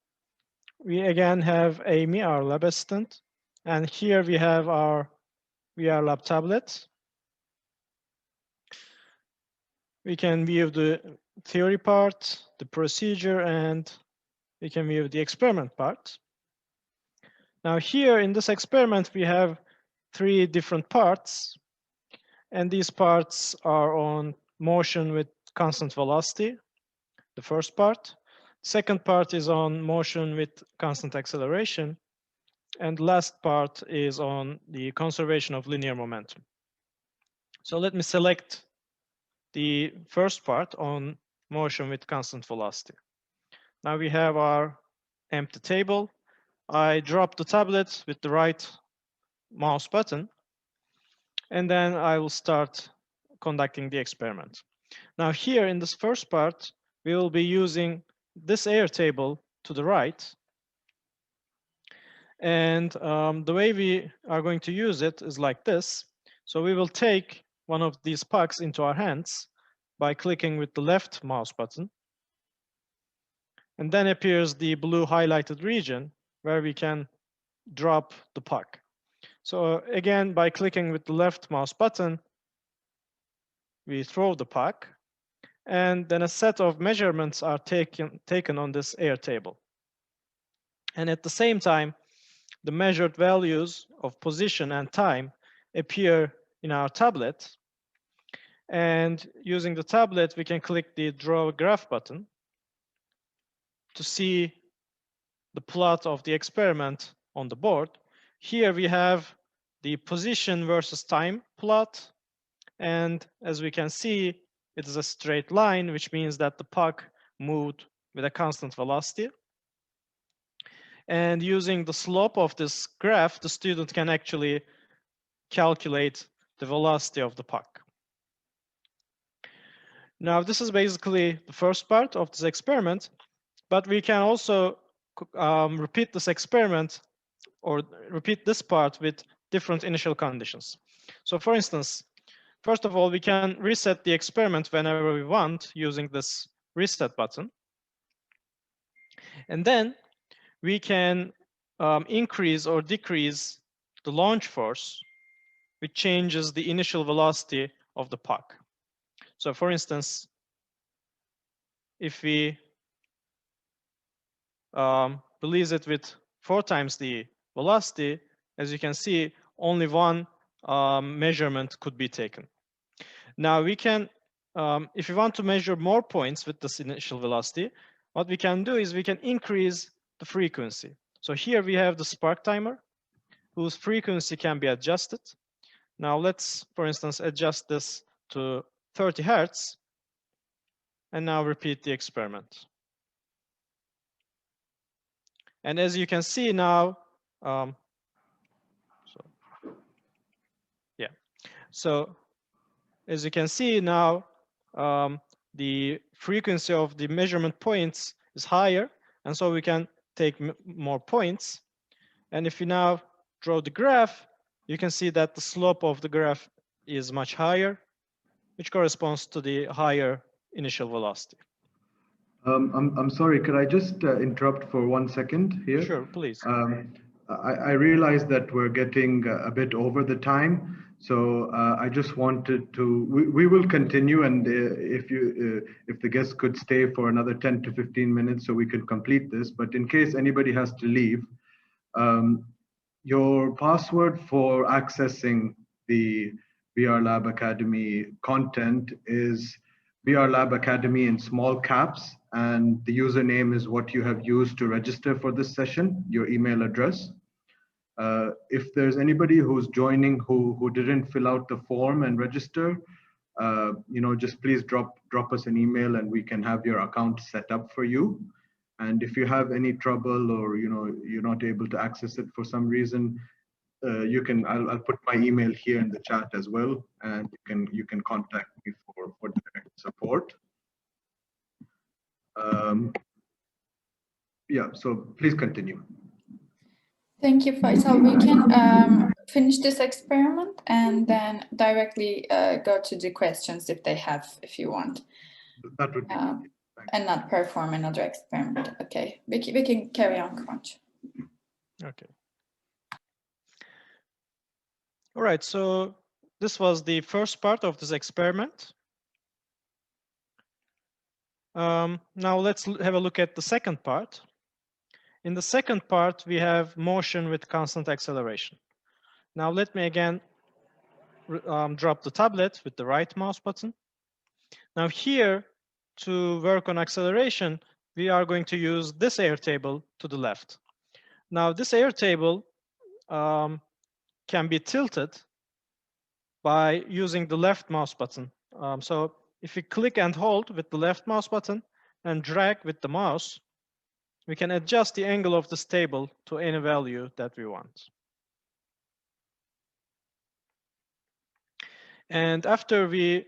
We again have Amy, our lab assistant, and here we have our VR lab tablet. We can view the theory part, the procedure, and we can view the experiment part. Now here in this experiment, we have 3 different parts, and these parts are on motion with constant velocity, the first part. Second part is on motion with constant acceleration, and last part is on the conservation of linear momentum. So let me select the first part on motion with constant velocity. Now we have our empty table. I drop the tablet with the right mouse button, and then I will start conducting the experiment. Now here in this first part, we will be using this Airtable to the right. And the way we are going to use it is like this. So we will take one of these pucks into our hands by clicking with the left mouse button. And then appears the blue highlighted region where we can drop the puck. So again, by clicking with the left mouse button, we throw the puck. And then a set of measurements are taken on this Airtable. And at the same time, the measured values of position and time appear in our tablet. And using the tablet, we can click the Draw Graph button to see the plot of the experiment on the board. Here we have the position versus time plot. And as we can see, it is a straight line, which means that the puck moved with a constant velocity. And using the slope of this graph, the student can actually calculate the velocity of the puck. Now, this is basically the first part of this experiment, but we can also repeat this experiment or repeat this part with different initial conditions. So for instance, first of all, we can reset the experiment whenever we want using this reset button. And then we can increase or decrease the launch force, which changes the initial velocity of the puck. So for instance, if we release it with 4 times the velocity, as you can see, only one measurement could be taken. Now we can, if we want to measure more points with this initial velocity, what we can do is we can increase the frequency. So here we have the spark timer, whose frequency can be adjusted. Now let's, for instance, adjust this to 30 Hertz, and now repeat the experiment. And as you can see now, so as you can see now, the frequency of the measurement points is higher, and so we can take more points. And if you now draw the graph, you can see that the slope of the graph is much higher, which corresponds to the higher initial velocity. I'm sorry, could I just interrupt for 1 second here? Sure, please. I realize that we're getting a bit over the time, so I just wanted to, we will continue, and if the guests could stay for another 10 to 15 minutes so we could complete this, but in case anybody has to leave, your password for accessing the VR Lab Academy content is VR Lab Academy in small caps, and the username is what you have used to register for this session, your email address. If there's anybody who's joining who didn't fill out the form and register, just please drop us an email and we can have your account set up for you. And if you have any trouble or you're not able to access it for some reason, I'll put my email here in the chat as well, and you can contact me for direct support. Yeah, so please continue. Thank you, Faisal. We can finish this experiment and then directly go to the questions if you want. That would be good. And not perform another experiment. Okay, we can carry on, Kıvanç. Okay. All right, so this was the first part of this experiment. Now let's have a look at the second part. In the second part, we have motion with constant acceleration. Now let me again drop the tablet with the right mouse button. Now here, to work on acceleration, we are going to use this airtable to the left. Now this airtable can be tilted by using the left mouse button. So if you click and hold with the left mouse button and drag with the mouse, we can adjust the angle of this table to any value that we want. And after we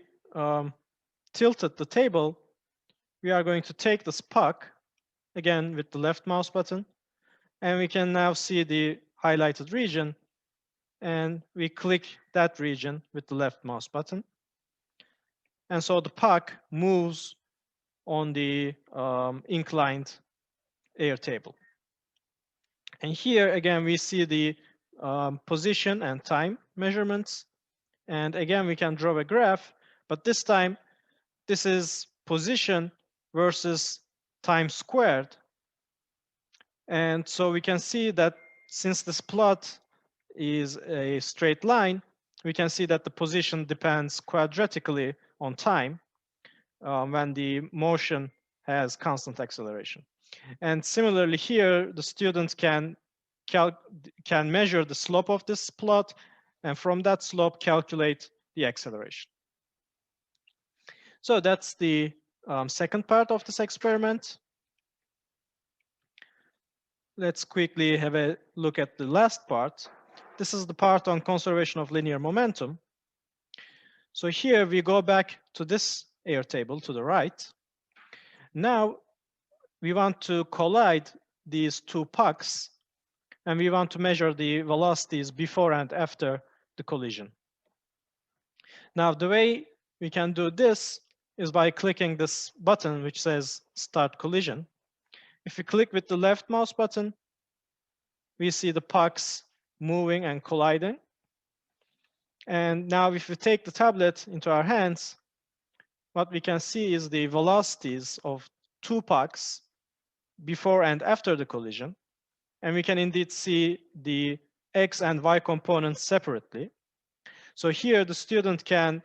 tilted the table, we are going to take this puck, again with the left mouse button, and we can now see the highlighted region, and we click that region with the left mouse button. And so the puck moves on the inclined airtable. And here again, we see the position and time measurements. And again, we can draw a graph, but this time, this is position versus time squared. And so we can see that since this plot is a straight line, we can see that the position depends quadratically on time when the motion has constant acceleration. And similarly here, the students can measure the slope of this plot, and from that slope calculate the acceleration. So that's the second part of this experiment. Let's quickly have a look at the last part. This is the part on conservation of linear momentum. So here we go back to this airtable to the right. Now we want to collide these two pucks, and we want to measure the velocities before and after the collision. Now the way we can do this is by clicking this button which says Start Collision. If we click with the left mouse button, we see the pucks moving and colliding. And now if we take the tablet into our hands, what we can see is the velocities of two pucks before and after the collision. And we can indeed see the X and Y components separately. So here the student can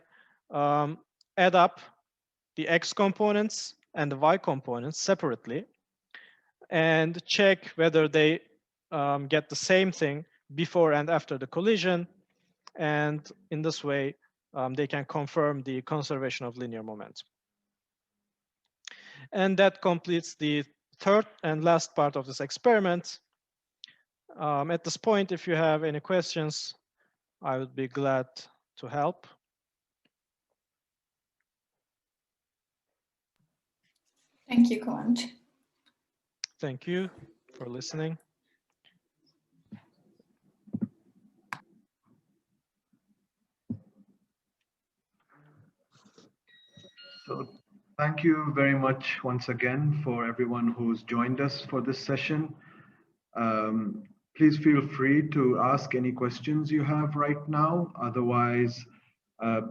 add up the X components and the Y components separately and check whether they get the same thing before and after the collision. And in this way, they can confirm the conservation of linear momentum. And that completes the third and last part of this experiment. At this point, if you have any questions, I would be glad to help. Thank you, Kıvanç. Thank you for listening. So thank you very much once again for everyone who's joined us for this session. Please feel free to ask any questions you have right now. Otherwise,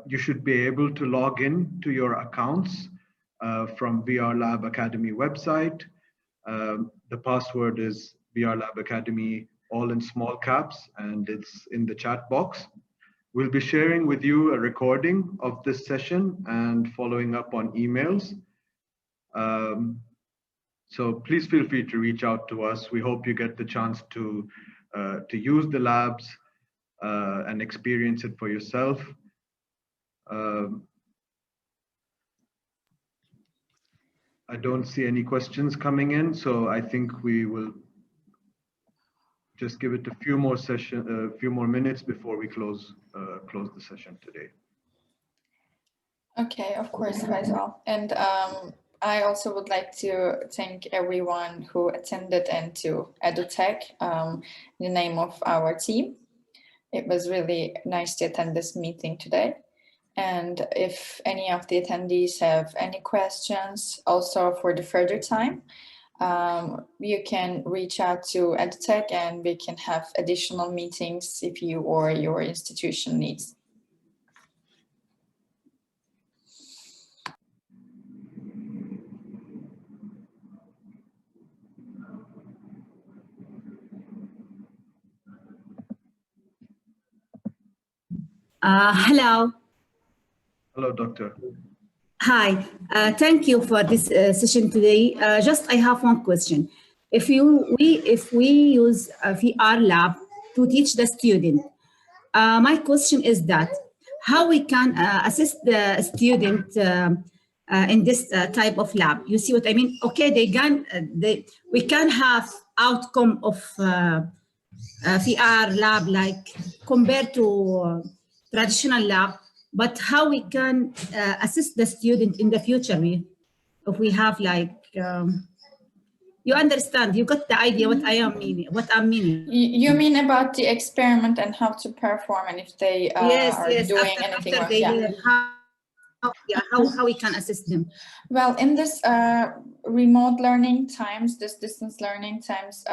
you should be able to log in to your accounts from VR Lab Academy website. The password is VR Lab Academy, all in small caps, and it's in the chat box. We'll be sharing with you a recording of this session and following up on emails. So please feel free to reach out to us. We hope you get the chance to use the labs and experience it for yourself. I don't see any questions coming in, so I think we will just give it a few more minutes before we close the session today. Okay, of course, Faisal. And I also would like to thank everyone who attended and to Edutech in the name of our team. It was really nice to attend this meeting today. And if any of the attendees have any questions also for the further time, you can reach out to Edutech and we can have additional meetings if you or your institution needs. Hello. Hello, Doctor. Hi. Thank you for this session today. Just I have one question. If we use a VR lab to teach the student, my question is that how we can assist the student in this type of lab. You see what I mean? Okay, we can have outcome of VR lab like compared to traditional lab, but how we can assist the student in the future if we have like you understand, you got the idea what I'm meaning. You mean about the experiment and how to perform and if they are doing anything wrong? How we can assist them. Well, in this remote learning times, this distance learning times,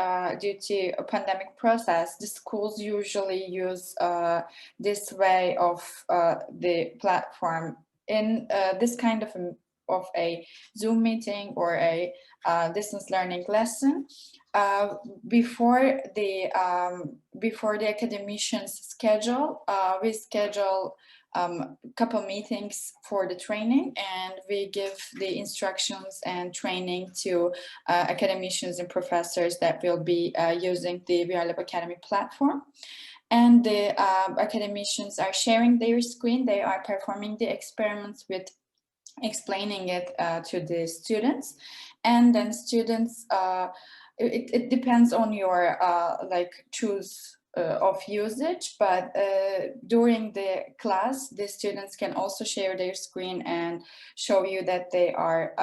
due to a pandemic process, the schools usually use this way of the platform in this kind of a Zoom meeting or a distance learning lesson. Before the academicians schedule, we schedule couple meetings for the training, and we give the instructions and training to academicians and professors that will be using the VR Lab Academy platform. And the academicians are sharing their screen. They are performing the experiments with explaining it to the students, and then students, it depends on your choose of usage, but during the class, the students can also share their screen and show you that they are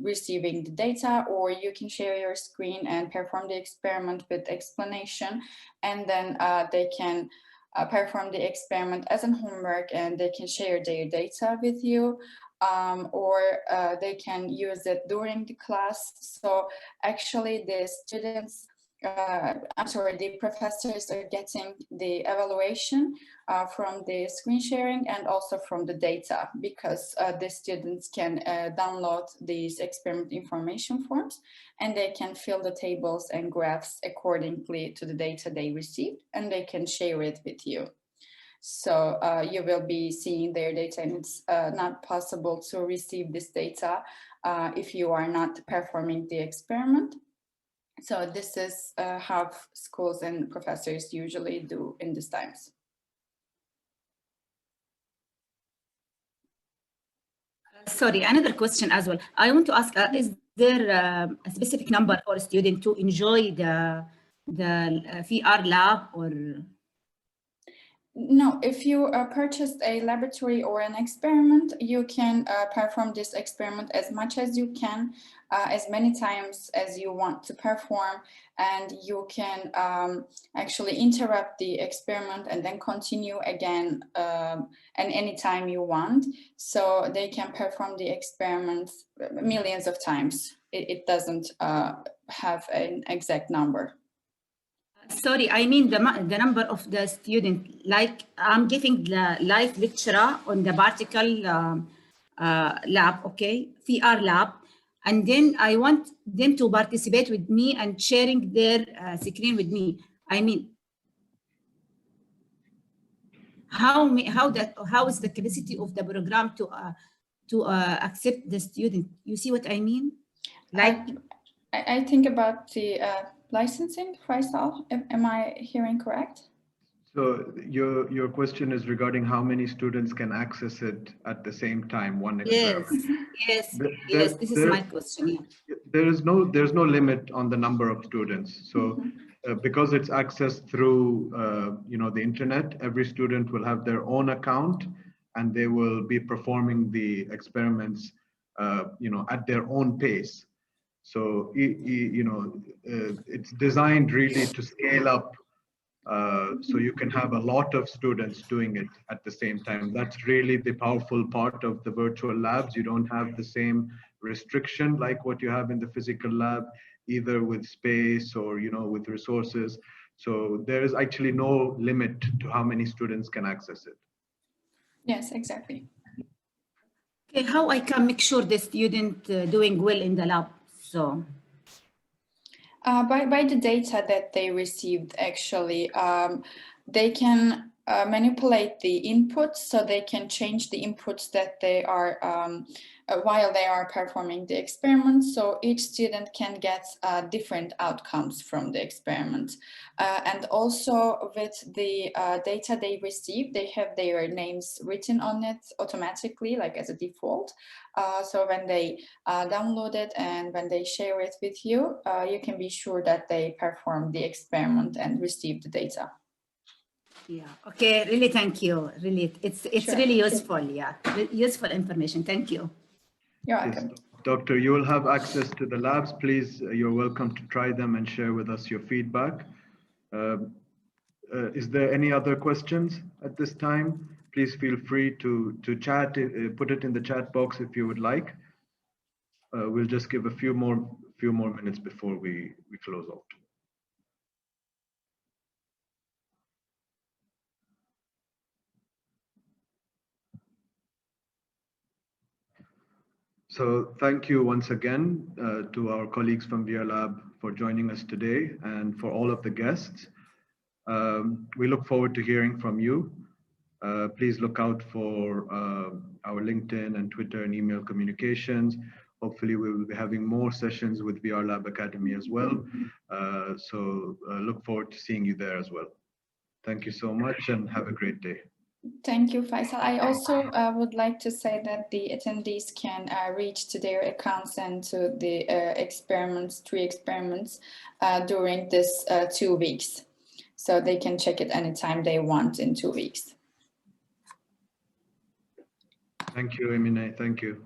receiving the data, or you can share your screen and perform the experiment with explanation, and then they can perform the experiment as a homework and they can share their data with you. Or they can use it during the class. So actually the students, the professors are getting the evaluation from the screen sharing and also from the data, because the students can download these experiment information forms and they can fill the tables and graphs accordingly to the data they received, and they can share it with you. So you will be seeing their data, and it's not possible to receive this data if you are not performing the experiment. So this is how schools and professors usually do in these times. Sorry, another question as well. I want to ask, is there a specific number for a student to enjoy the VR lab, or? No, if you purchased a laboratory or an experiment, you can perform this experiment as much as you can, as many times as you want to perform, and you can actually interrupt the experiment and then continue again and anytime you want. So they can perform the experiments millions of times. It doesn't have an exact number. Sorry, I mean the number of the student. Like I'm giving the live lecturer on the particle lab, okay, VR lab, and then I want them to participate with me and sharing their screen with me. I mean, how is the capacity of the program to accept the student? You see what I mean? Like I think about the licensing, Faisal. Am I hearing correct? So your question is regarding how many students can access it at the same time, one experiment. Yes. This is my question. Yeah. There's no limit on the number of students. So because it's accessed through the internet, every student will have their own account, and they will be performing the experiments at their own pace. So it's designed really to scale up, so you can have a lot of students doing it at the same time. That's really the powerful part of the virtual labs. You don't have the same restriction like what you have in the physical lab, either with space or with resources. So there is actually no limit to how many students can access it. Yes, exactly. Okay, how I can make sure the student doing well in the lab? So by the data that they received, actually, they can manipulate the inputs, so they can change the inputs that they are while they are performing the experiment. So each student can get different outcomes from the experiment. And also with the data they receive, they have their names written on it automatically, like as a default. So when they download it and when they share it with you, you can be sure that they perform the experiment and receive the data. yeah, okay, really thank you. Really, it's Sure. really useful. Yeah, useful information. Thank you. You're Yes, welcome. Doctor, you will have access to the labs. Please, you're welcome to try them and share with us your feedback. Is there any other questions at this time? Please feel free to chat, put it in the chat box if you would like. We'll just give a few more minutes before we close out. So thank you once again to our colleagues from VR Lab for joining us today, and for all of the guests. We look forward to hearing from you. Please look out for our LinkedIn and Twitter and email communications. Hopefully we will be having more sessions with VR Lab Academy as well. So look forward to seeing you there as well. Thank you so much and have a great day. Thank you, Faisal. I also would like to say that the attendees can reach to their accounts and to the three experiments during this 2 weeks. So they can check it anytime they want in 2 weeks. Thank you, Emine. Thank you.